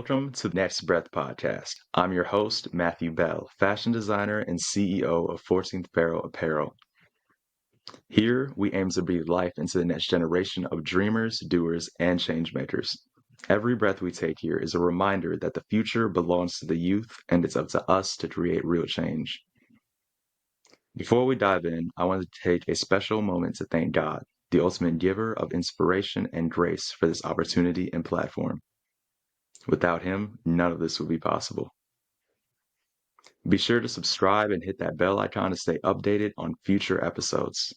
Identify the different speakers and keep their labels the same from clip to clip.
Speaker 1: Welcome to the Next Breath podcast. I'm your host, Matthew Bell, fashion designer and CEO of Pharaoh Apparel. Here, we aim to breathe life into the next generation of dreamers, doers, and changemakers. Every breath we take here is a reminder that the future belongs to the youth and it's up to us to create real change. Before we dive in, I want to take a special moment to thank God, the ultimate giver of inspiration and grace, for this opportunity and platform. Without him, none of this would be possible. Be sure to subscribe and hit that bell icon to stay updated on future episodes.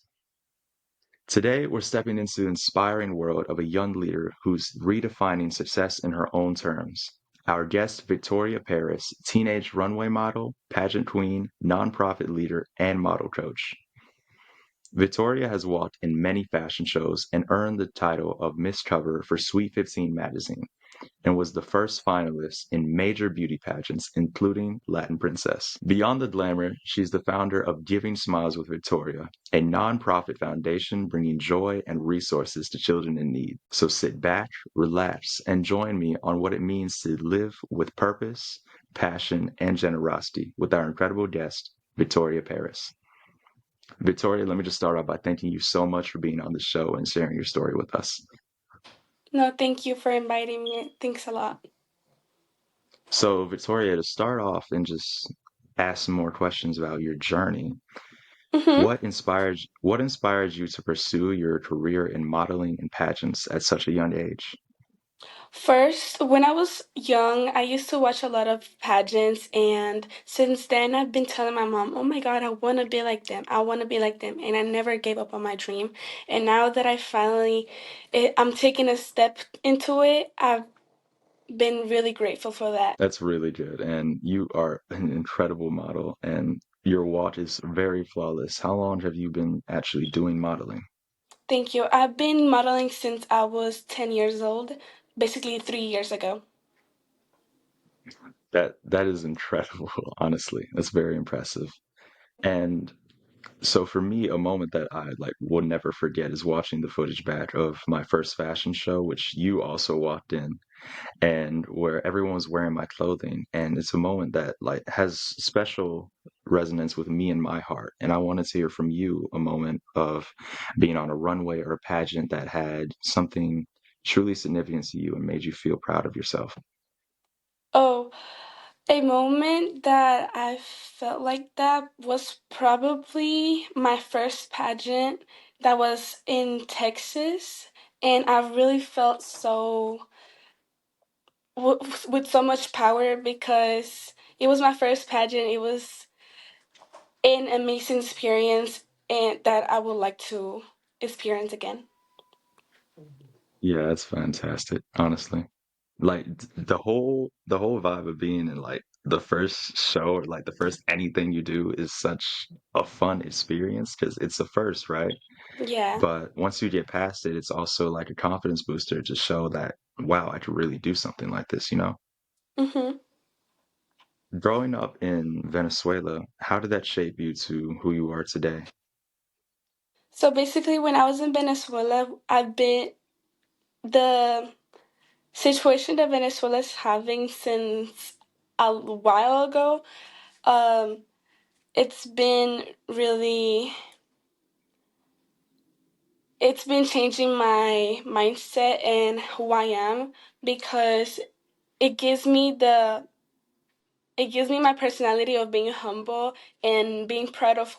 Speaker 1: Today, we're stepping into the inspiring world of a young leader who's redefining success in her own terms. Our guest, Victoria Paris, teenage runway model, pageant queen, nonprofit leader, and model coach. Victoria has walked in many fashion shows and earned the title of Miss Cover for Sweet 15 magazine, and was the first finalist in major beauty pageants, including Latin Princess. Beyond the glamour, she's the founder of Giving Smiles with Victoria, a nonprofit foundation bringing joy and resources to children in need. So sit back, relax, and join me on what it means to live with purpose, passion, and generosity with our incredible guest, Victoria Paris. Victoria, let me just start off by thanking you so much for being on the show and sharing your story with us.
Speaker 2: No, thank you for inviting me. Thanks a lot.
Speaker 1: So, Victoria, to start off and just ask some more questions about your journey,
Speaker 2: hmm
Speaker 1: what inspired you to pursue your career in modeling and pageants at such a young age?
Speaker 2: First, when I was young, I used to watch a lot of pageants, and since then, I've been telling my mom, "Oh my God, I want to be like them. I want to be like them," and I never gave up on my dream. And now that I'm taking a step into it. I've been really grateful for that.
Speaker 1: That's really good. And you are an incredible model, and your watch is very flawless. How long have you been actually doing modeling?
Speaker 2: Thank you. I've been modeling since I was 10 years old, basically 3 years ago.
Speaker 1: That is incredible, honestly. That's very impressive. And so for me, a moment that I will never forget is watching the footage back of my first fashion show, which you also walked in, and where everyone was wearing my clothing. And it's a moment that has special resonance with me in my heart. And I wanted to hear from you a moment of being on a runway or a pageant that had something truly significant to you and made you feel proud of yourself.
Speaker 2: Oh, a moment that I felt like that was probably my first pageant that was in Texas, and I really felt with so much power because it was my first pageant. It was an amazing experience, and that I would like to experience again.
Speaker 1: Yeah, that's fantastic, honestly. The whole vibe of being in the first show or the first anything you do is such a fun experience because it's the first, right?
Speaker 2: Yeah.
Speaker 1: But once you get past it, it's also like a confidence booster to show that, wow, I could really do something like this.
Speaker 2: hmm
Speaker 1: Growing up in Venezuela, how did that shape you to who you are today?
Speaker 2: So basically, when I was in Venezuela, the situation that Venezuela is having since a while ago. Um, it's been really, it's been changing my mindset and who I am because it gives me the, it gives me my personality of being humble and being proud of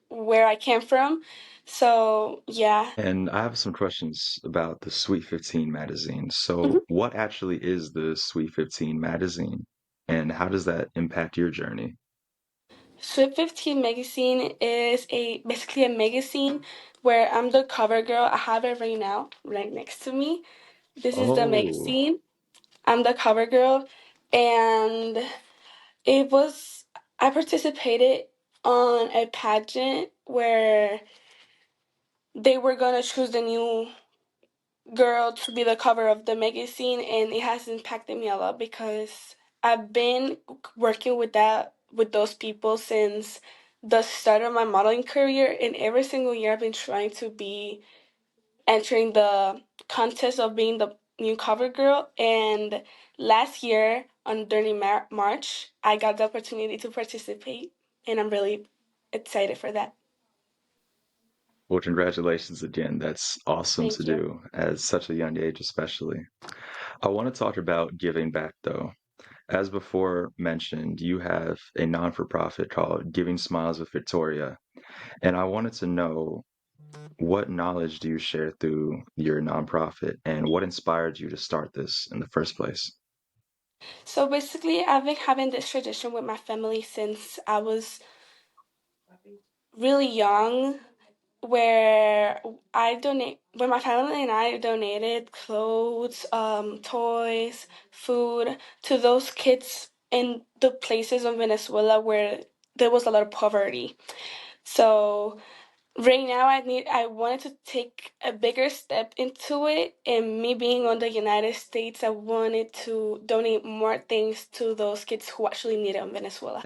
Speaker 2: where I came from. So yeah.
Speaker 1: And I have some questions about the Sweet 15 magazine. So,
Speaker 2: Mhm.
Speaker 1: what actually is the Sweet 15 magazine, and how does that impact your journey?
Speaker 2: Sweet 15 magazine is a basically a magazine where I'm the cover girl. I have it right now, right next to me. This is the
Speaker 1: Oh,
Speaker 2: magazine. I'm the cover girl, and it was I participated on a pageant where they were gonna choose the new girl to be the cover of the magazine, and it has impacted me a lot because I've been working with those people since the start of my modeling career, and every single year I've been trying to be entering the contest of being new cover girl. And last year, on during March, I got the opportunity to participate, and I'm really excited for that.
Speaker 1: Well, congratulations again. That's awesome to
Speaker 2: Thank you.
Speaker 1: do at such a young age, especially. I want to talk about giving back, though. As before mentioned, you have a non-for-profit called Giving Smiles with Victoria, and I wanted to know what knowledge do you share through your nonprofit and what inspired you to start this in the first place?
Speaker 2: So basically, I've been having this tradition with my family since I was really young, where where my family and I donated clothes, toys, food to those kids in the places of Venezuela where there was a lot of poverty. So right now I wanted to take a bigger step into it, and me being on the United States, I wanted to donate more things to those kids who actually need it in Venezuela.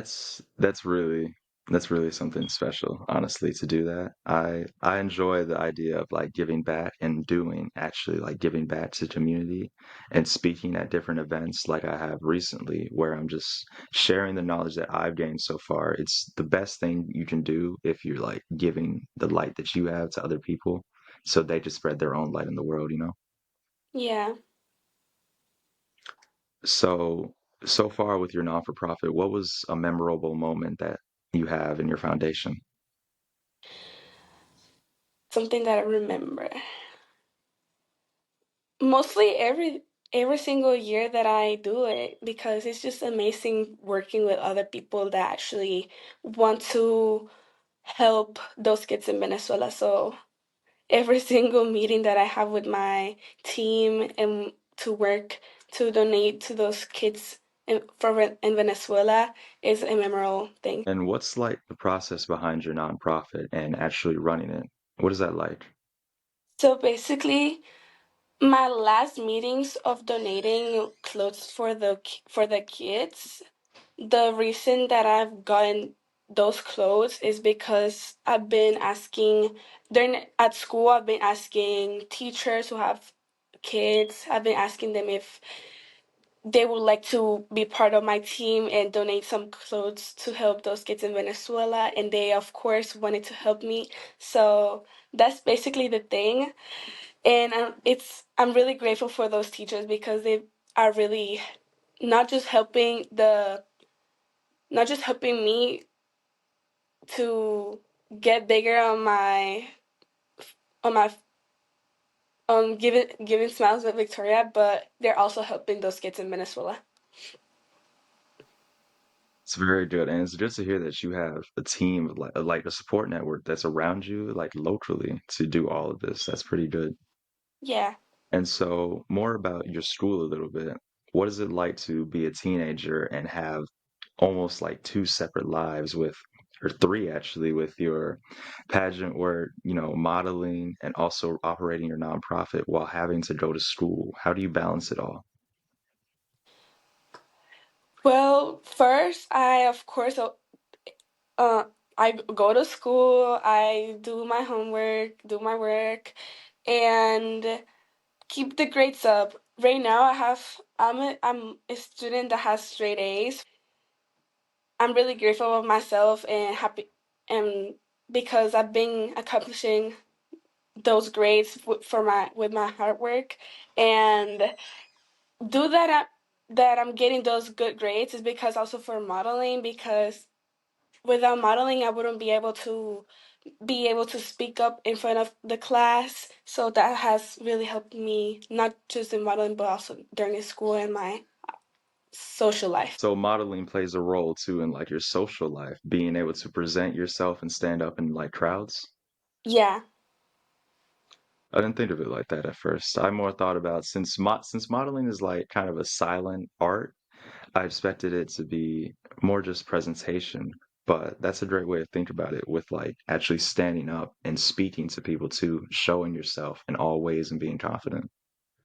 Speaker 1: That's really something special, honestly, to do that. I enjoy the idea of like giving back and doing actually like giving back to the community and speaking at different events like I have recently where I'm just sharing the knowledge that I've gained so far. It's the best thing you can do if you're like giving the light that you have to other people so they just spread their own light in the world, you know?
Speaker 2: Yeah.
Speaker 1: So, so far with your non-for-profit, what was a memorable moment that you have in your foundation?
Speaker 2: Something that I remember. Mostly every single year that I do it, because it's just amazing working with other people that actually want to help those kids in Venezuela. So every single meeting that I have with my team and to work to donate to those kids in Venezuela is a memorable thing.
Speaker 1: And what's like the process behind your nonprofit and actually running it? What is that like?
Speaker 2: So basically, my last meetings of donating clothes for the kids, the reason that I've gotten those clothes is because I've been asking during at school, I've been asking teachers who have kids, I've been asking them if they would like to be part of my team and donate some clothes to help those kids in Venezuela, and they of course wanted to help me. So that's basically the thing. And I'm really grateful for those teachers because they are really not just helping the not just helping me to get bigger on my giving smiles with Victoria, but they're also helping those kids in Venezuela.
Speaker 1: It's very good, and it's good to hear that you have a team of like a support network that's around you, like locally, to do all of this. That's pretty good.
Speaker 2: Yeah.
Speaker 1: And so, more about your school a little bit. What is it like to be a teenager and have almost like two separate lives with, or three actually, with your pageant work, modeling, and also operating your nonprofit while having to go to school? How do you balance it all?
Speaker 2: Well, first I of course uh I go to school, I do my homework, do my work, and keep the grades up. Right now, I'm a student that has straight A's. I'm really grateful of myself and happy, and because I've been accomplishing those grades for my with my hard work, and do that that I'm getting those good grades is because also for modeling, because without modeling I wouldn't be able to speak up in front of the class. So that has really helped me, not just in modeling, but also during school and my social life.
Speaker 1: So modeling plays a role too in like your social life, being able to present yourself and stand up in like crowds.
Speaker 2: Yeah.
Speaker 1: I didn't think of it like that at first. I more thought about since modeling is like kind of a silent art, I expected it to be more just presentation, but that's a great way to think about it with like actually standing up and speaking to people too, showing yourself in all ways and being confident.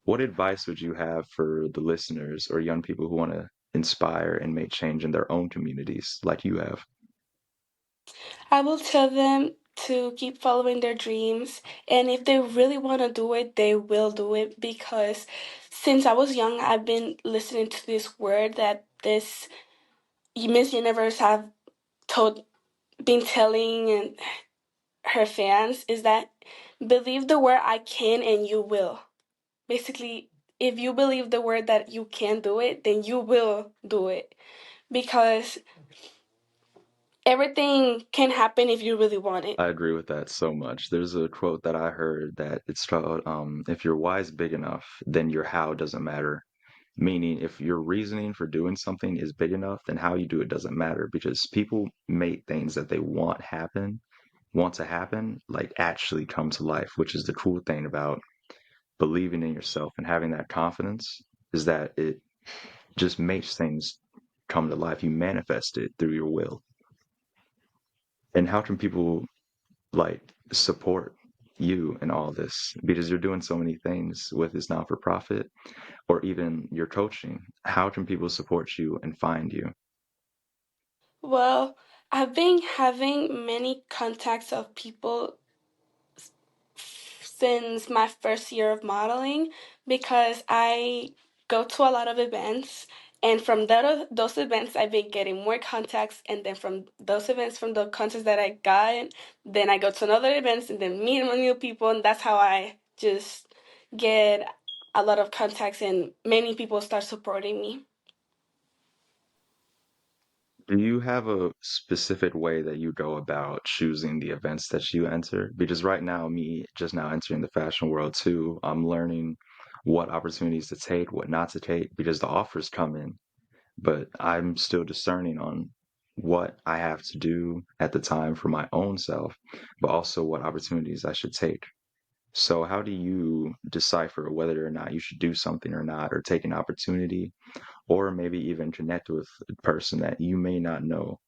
Speaker 1: What advice would you have for the listeners or young people who want to inspire and make change in their own communities like you have?
Speaker 2: I will tell them to keep following their dreams. And if they really want to do it, they will do it, because since I was young, I've been listening to this word that this Miss Universe have told, been telling and her fans, is that believe the word I can and you will. Basically, if you believe the word that you can do it, then you will do it, because everything can happen if you really want it.
Speaker 1: I agree with that so much. There's a quote that I heard that it's called, if your why is big enough, then your how doesn't matter. Meaning, if your reasoning for doing something is big enough, then how you do it doesn't matter because people make things that they want to happen, like actually come to life, which is the cool thing about believing in yourself and having that confidence is that it just makes things come to life. You manifest it through your will. And how can people like support you in all this? Because you're doing so many things with this not for profit or even your coaching. How can people support you and find you?
Speaker 2: Well, I've been having many contacts of people since my first year of modeling, because I go to a lot of events, and from those events I've been getting more contacts, and then from those events, from the contacts that I got, then I go to another events and then meet new people, and that's how I just get a lot of contacts and many people start supporting me.
Speaker 1: Do you have a specific way that you go about choosing the events that you enter? Because right now, me just now entering the fashion world too, I'm learning what opportunities to take, what not to take, because the offers come in, but I'm still discerning on what I have to do at the time for my own self, but also what opportunities I should take. So, how do you decipher whether or not you should do something or not, or take an opportunity, or maybe even connect with a person that you may not know?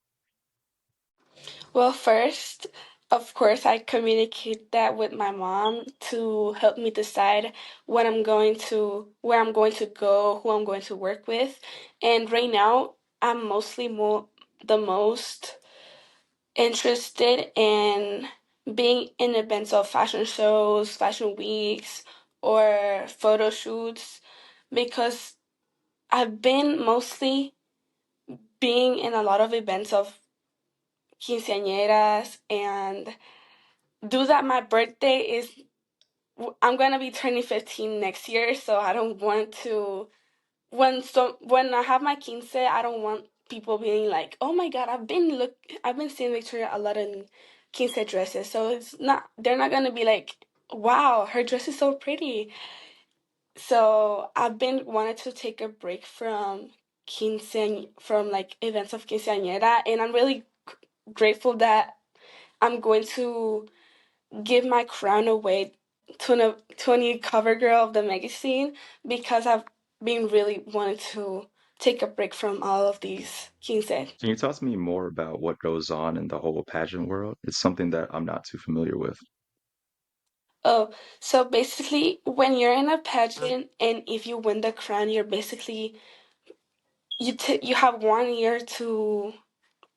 Speaker 2: Well, first, of course, I communicate that with my mom to help me decide where I'm going to go, who I'm going to work with. And right now, I'm the most interested in being in events of fashion shows, fashion weeks, or photo shoots, because I've been mostly being in a lot of events of quinceañeras, and do that my birthday is I'm gonna be turning 15 next year, so I don't want to when I have my quince, I don't want people being like, oh my god, I've been seeing Victoria a lot in quince dresses, so they're not gonna be like, wow, her dress is so pretty. So I've been wanted to take a break from from like events of quinceañera, and I'm really grateful that I'm going to give my crown away to a new cover girl of the magazine, because I've been really wanting to take a break from all of these quince.
Speaker 1: Can you talk to me more about what goes on in the whole pageant world? It's something that I'm not too familiar with.
Speaker 2: Oh, so basically, when you're in a pageant and if you win the crown, you're basically you have 1 year to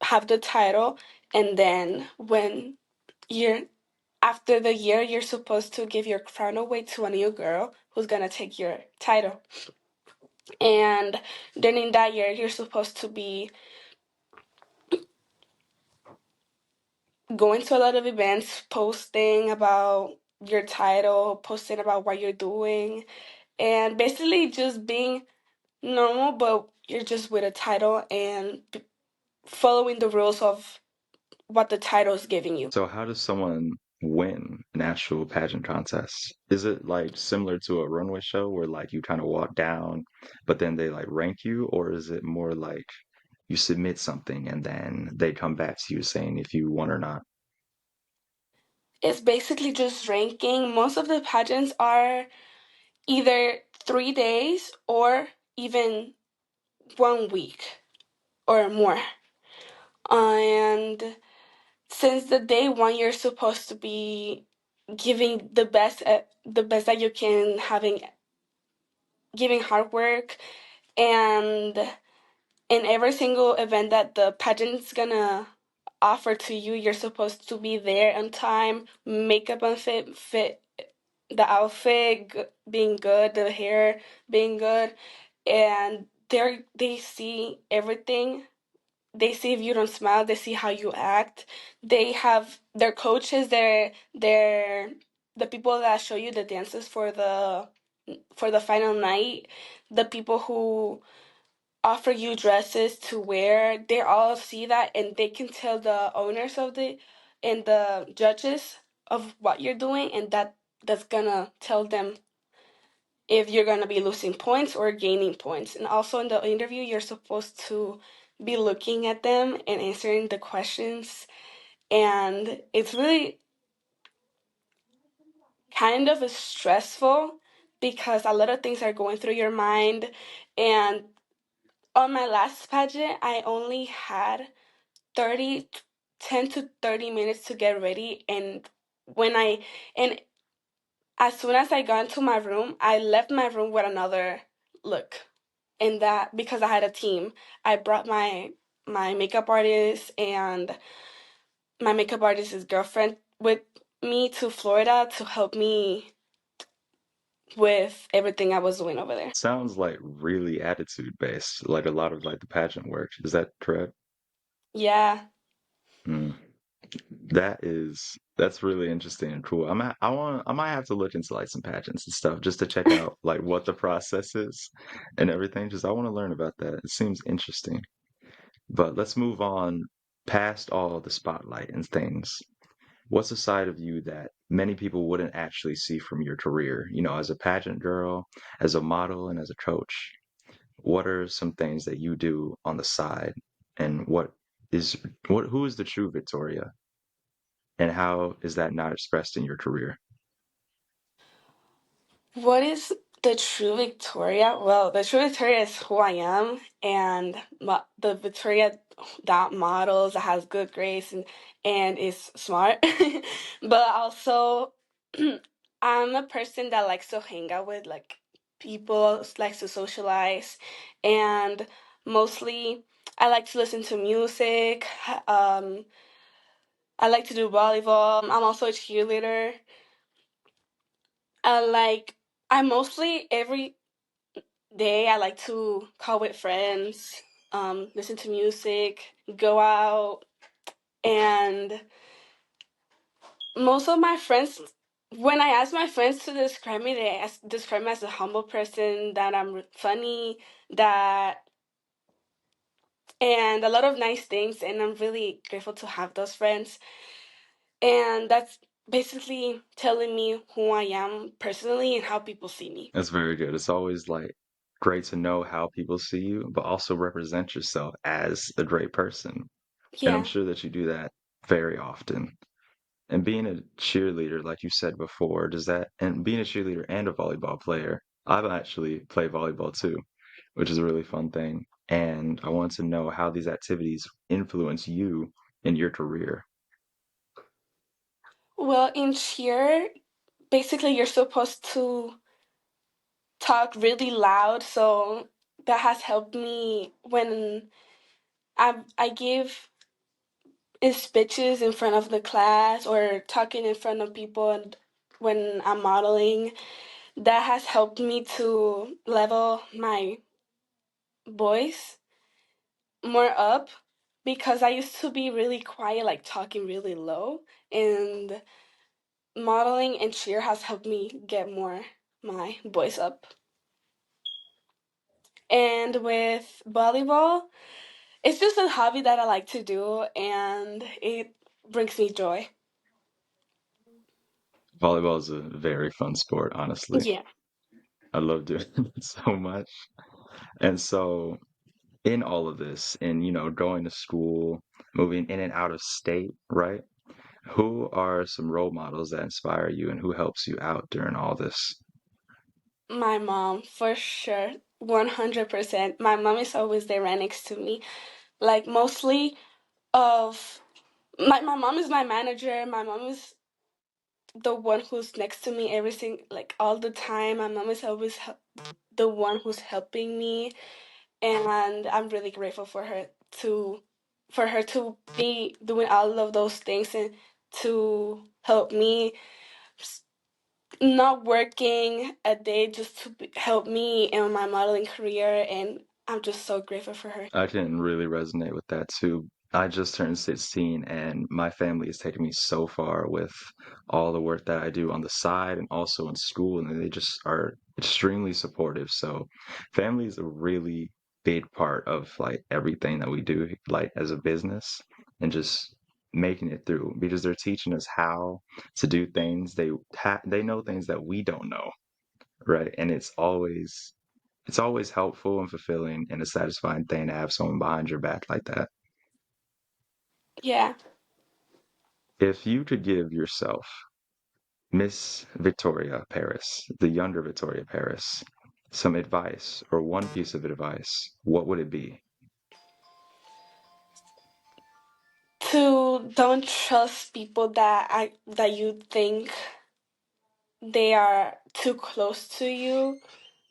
Speaker 2: have the title, and then when you're after the year, you're supposed to give your crown away to a new girl who's gonna take your title. And during that year, you're supposed to be going to a lot of events, posting about your title, posting about what you're doing, and basically just being normal, but you're just with a title and following the rules of what the title is giving you.
Speaker 1: So, how does someone win an actual pageant contest? Is it like similar to a runway show where like you kind of walk down, but then they like rank you, or is it more like you submit something and then they come back to you saying if you won or not?
Speaker 2: It's basically just ranking. Most of the pageants are either 3 days or even 1 week or more. And since the day one, you're supposed to be giving the best that you can, giving hard work, and in every single event that the pageant's gonna offered to you. You're supposed to be there on time, makeup on fit the outfit being good, the hair being good, and they see everything. They see if you don't smile. They see how you act. They have their coaches. Their the people that show you the dances for the final night. The people who offer you dresses to wear. They all see that, and they can tell the owners of the and the judges of what you're doing, and that's gonna tell them if you're gonna be losing points or gaining points. And also in the interview, you're supposed to be looking at them and answering the questions, and it's really kind of stressful because a lot of things are going through your mind. And on my last pageant, I only had 30, 10 to 30 minutes to get ready. When I, and as soon as I got into my room, I left my room with another look. And that because I had a team, I brought my makeup artist and my makeup artist's girlfriend with me to Florida to help me with everything I was doing over there.
Speaker 1: Sounds like really attitude based, like a lot of like the pageant work. Is that correct?
Speaker 2: Yeah.
Speaker 1: Hmm. That's really interesting and cool. I might have to look into like some pageants and stuff just to check out like what the process is and everything. Just I want to learn about that. It seems interesting. But let's move on past all the spotlight and things. What's a side of you that many people wouldn't actually see from your career? You know, as a pageant girl, as a model, and as a coach. What are some things that you do on the side? And is who is the true Victoria? And how is that not expressed in your career?
Speaker 2: What is the true Victoria? Well, the true Victoria is who I am, and the Victoria that models, that has good grades and is smart. But also, I'm a person that likes to hang out with like people, likes to socialize, and mostly I like to listen to music. Um, I like to do volleyball. I'm also a cheerleader. I like I mostly every day I like to call with friends, listen to music, go out, and most of my friends, when I ask my friends to describe me, describe me as a humble person, that I'm funny, that and a lot of nice things, and I'm really grateful to have those friends. And that's basically telling me who I am personally and how people see me.
Speaker 1: That's very good. It's always like great to know how people see you, but also represent yourself as a great person. And I'm
Speaker 2: Yeah.
Speaker 1: sure that you do that very often. And being a cheerleader, like you said before, and being a cheerleader and a volleyball player, I've actually played volleyball too, which is a really fun thing. And I want to know how these activities influence you in your career.
Speaker 2: Well, in cheer, basically you're supposed to talk really loud, so that has helped me when I give speeches in front of the class or talking in front of people, and when I'm modeling, that has helped me to level my voice more up because I used to be really quiet, like talking really low, and modeling and cheer has helped me get more my voice up. And with volleyball, it's just a hobby that I like to do, and it brings me joy.
Speaker 1: Volleyball is a very fun sport, honestly.
Speaker 2: Yeah.
Speaker 1: I love doing it so much. And so, in all of this, and going to school, moving in and out of state, right? Who are some role models that inspire you and who helps you out during all this?
Speaker 2: My mom, for sure. 100%. My mom is always there right next to me. Like, mostly of my mom is my manager. My mom is the one who's next to me everything, like all the time. My mom is always the one who's helping me, and I'm really grateful for her to for her to be doing all of those things and to help me not working a day just to help me in my modeling career, and I'm just so grateful for her.
Speaker 1: I can really resonate with that too. I just turned 16 and my family has taken me so far with all the work that I do on the side and also in school, and they just are extremely supportive. So family is a really big part of like everything that we do, like as a business and just making it through because they're teaching us how to do things. They know things that we don't know, right? And it's always helpful and fulfilling and a satisfying thing to have someone behind your back like that.
Speaker 2: Yeah.
Speaker 1: If you could give yourself Miss Victoria Paris, the younger Victoria Paris, some advice or one piece of advice, what would it be?
Speaker 2: To don't trust people that you think they are too close to you,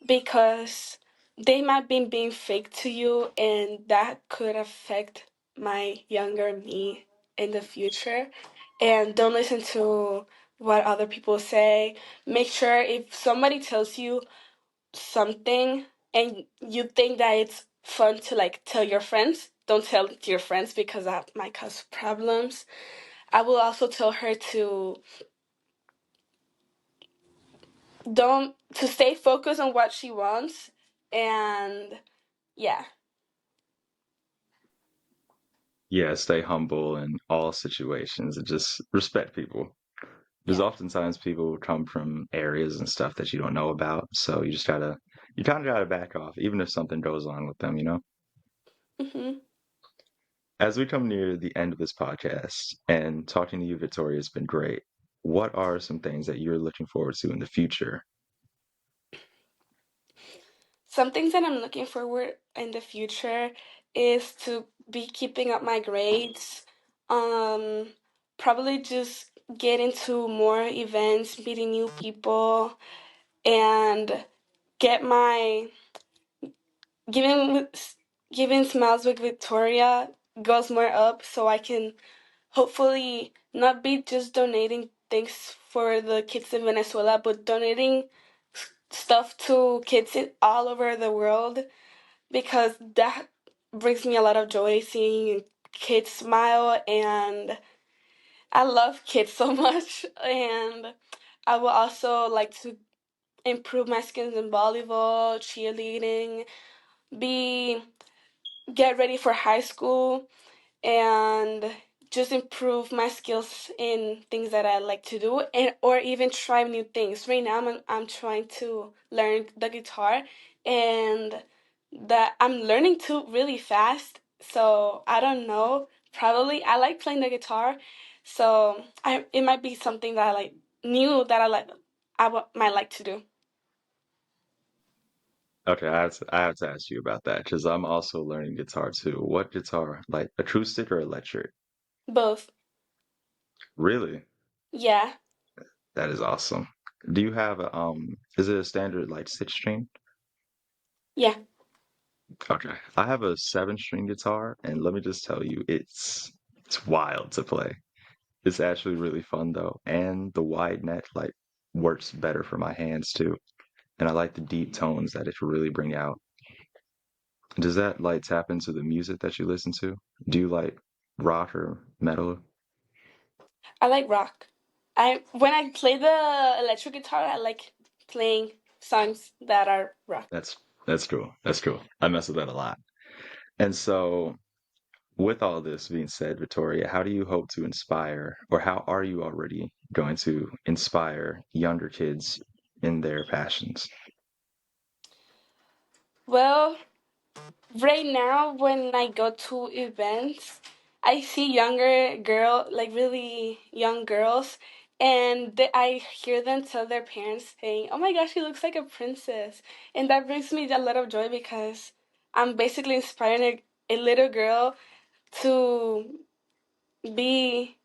Speaker 2: because they might be being fake to you, and that could affect my younger me in the future. And don't listen to what other people say. Make sure if somebody tells you something and you think that it's fun to like tell your friends, don't tell it to your friends because that might cause problems. I will also tell her to don't to stay focused on what she wants, and yeah.
Speaker 1: Yeah, stay humble in all situations and just respect people. Because
Speaker 2: Yeah.
Speaker 1: oftentimes people come from areas and stuff that you don't know about. So you kind of gotta back off, even if something goes on with them, you know?
Speaker 2: Hmm.
Speaker 1: As we come near the end of this podcast and talking to you, Victoria, has been great. What are some things that you're looking forward to in the future?
Speaker 2: Some things that I'm looking forward in the future is to be keeping up my grades. Um, Probably just get into more events, meeting new people, and get my giving giving smiles with Victoria goes more up, so I can hopefully not be just donating things for the kids in Venezuela, but donating stuff to kids all over the world, because that brings me a lot of joy seeing kids smile, and I love kids so much. And I would also like to improve my skills in volleyball, cheerleading, be get ready for high school, and just improve my skills in things that I like to do, and or even try new things. Right now I'm trying to learn the guitar, and that I'm learning to really fast. So I don't know. Probably I like playing the guitar, so I it might be something that I like new that might like to do.
Speaker 1: Okay, I have to ask you about that because I'm also learning guitar too. What guitar? Like acoustic or electric?
Speaker 2: Both.
Speaker 1: Really?
Speaker 2: Yeah.
Speaker 1: That is awesome. Do you have is it a standard like 6 string?
Speaker 2: Yeah.
Speaker 1: Okay. I have a 7 string guitar, and let me just tell you, it's wild to play. It's actually really fun though, and the wide neck like works better for my hands too. And I like the deep tones that it can really bring out. Does that like tap into the music that you listen to? Do you like rock or metal?
Speaker 2: I like rock. I when I play the electric guitar, I like playing songs that are rock.
Speaker 1: That's that's cool. That's cool. I mess with that a lot. And so, with all this being said, Victoria, how do you hope to inspire, or how are you already going to inspire younger kids in their passions?
Speaker 2: Well, right now when I go to events, I see like really young girls, and I hear them tell their parents saying, "Oh my gosh, she looks like a princess," and that brings me a lot of joy because I'm basically inspiring a little girl to be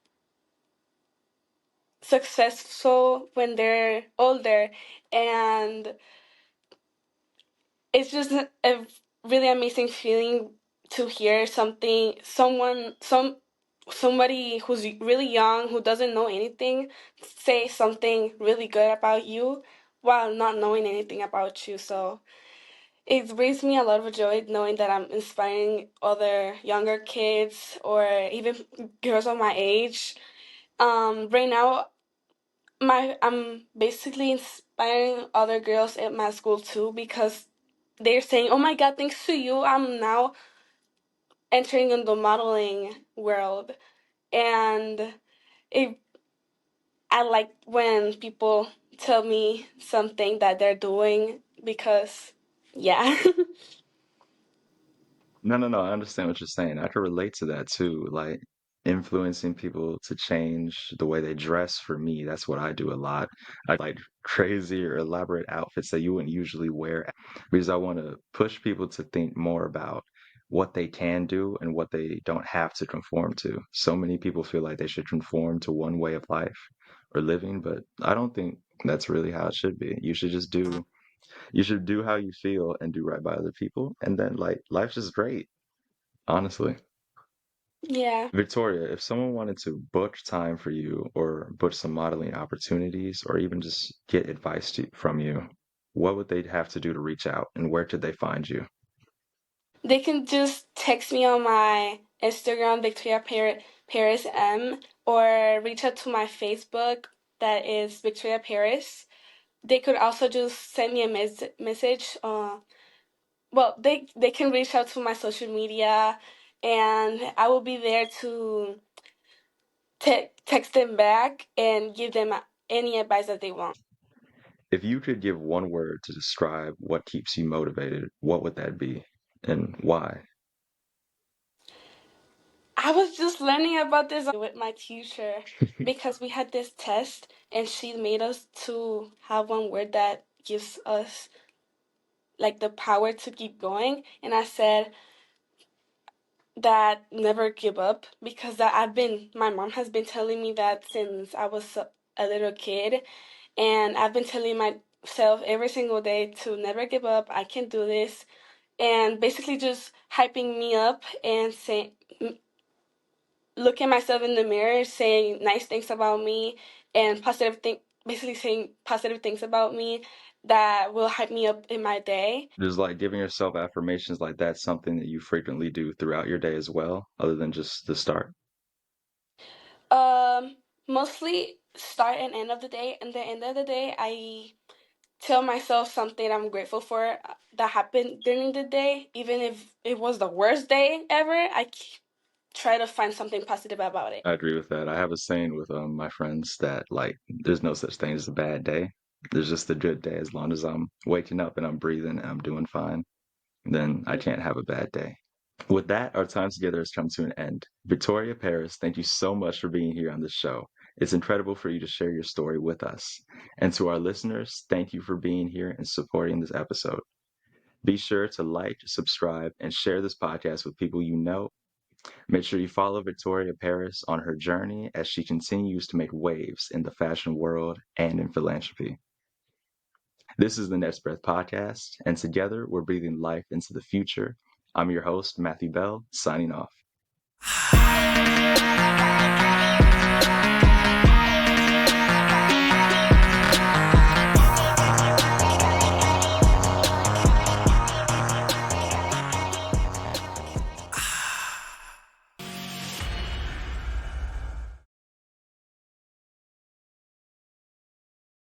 Speaker 2: successful when they're older. And it's just a really amazing feeling to hear somebody who's really young, who doesn't know anything, say something really good about you while not knowing anything about you. So it brings me a lot of joy knowing that I'm inspiring other younger kids or even girls of my age. Right now, I'm basically inspiring other girls at my school too, because they're saying, "Oh my God, thanks to you, I'm now entering in the modeling world." And it, I like when people tell me something that they're doing, because, yeah.
Speaker 1: No. I understand what you're saying. I can relate to that too. Like influencing people to change the way they dress for me, that's what I do a lot. I like crazy or elaborate outfits that you wouldn't usually wear because I want to push people to think more about what they can do and what they don't have to conform to. So many people feel like they should conform to one way of life or living, but I don't think that's really how it should be. You should do how you feel and do right by other people. And then, like, life's just great, honestly.
Speaker 2: Yeah.
Speaker 1: Victoria, if someone wanted to book time for you or book some modeling opportunities or even just get advice from you, what would they have to do to reach out and where could they find you?
Speaker 2: They can just text me on my Instagram, Paris M, or reach out to my Facebook, that is Victoria Paris. They could also just send me a message. Well, they can reach out to my social media, and I will be there to text them back and give them any advice that they want.
Speaker 1: If you could give one word to describe what keeps you motivated, what would that be and why?
Speaker 2: I was just learning about this with my teacher, because we had this test and she made us to have one word that gives us like the power to keep going, and I said that never give up, because that my mom has been telling me that since I was a little kid, and I've been telling myself every single day to never give up. I can do this, and basically just hyping me up and saying, looking myself in the mirror, saying nice things about me and basically saying positive things about me that will hype me up in my day.
Speaker 1: Just like giving yourself affirmations like that's something that you frequently do throughout your day as well, other than just the start.
Speaker 2: Um, Mostly start and end of the day. And the end of the day, I tell myself something I'm grateful for that happened during the day, even if it was the worst day ever. Try to find something positive about it.
Speaker 1: I agree with that. I have a saying with my friends that like there's no such thing as a bad day. There's just a good day. As long as I'm waking up and I'm breathing and I'm doing fine, then I can't have a bad day. With that, our time together has come to an end. Victoria Paris, thank you so much for being here on the show. It's incredible for you to share your story with us. And to our listeners, thank you for being here and supporting this episode. Be sure to like, subscribe, and share this podcast with people you know. Make sure you follow Victoria Paris on her journey as she continues to make waves in the fashion world and in philanthropy. This is the Next Breath Podcast, and together we're breathing life into the future. I'm your host, Matthew Bell, signing off.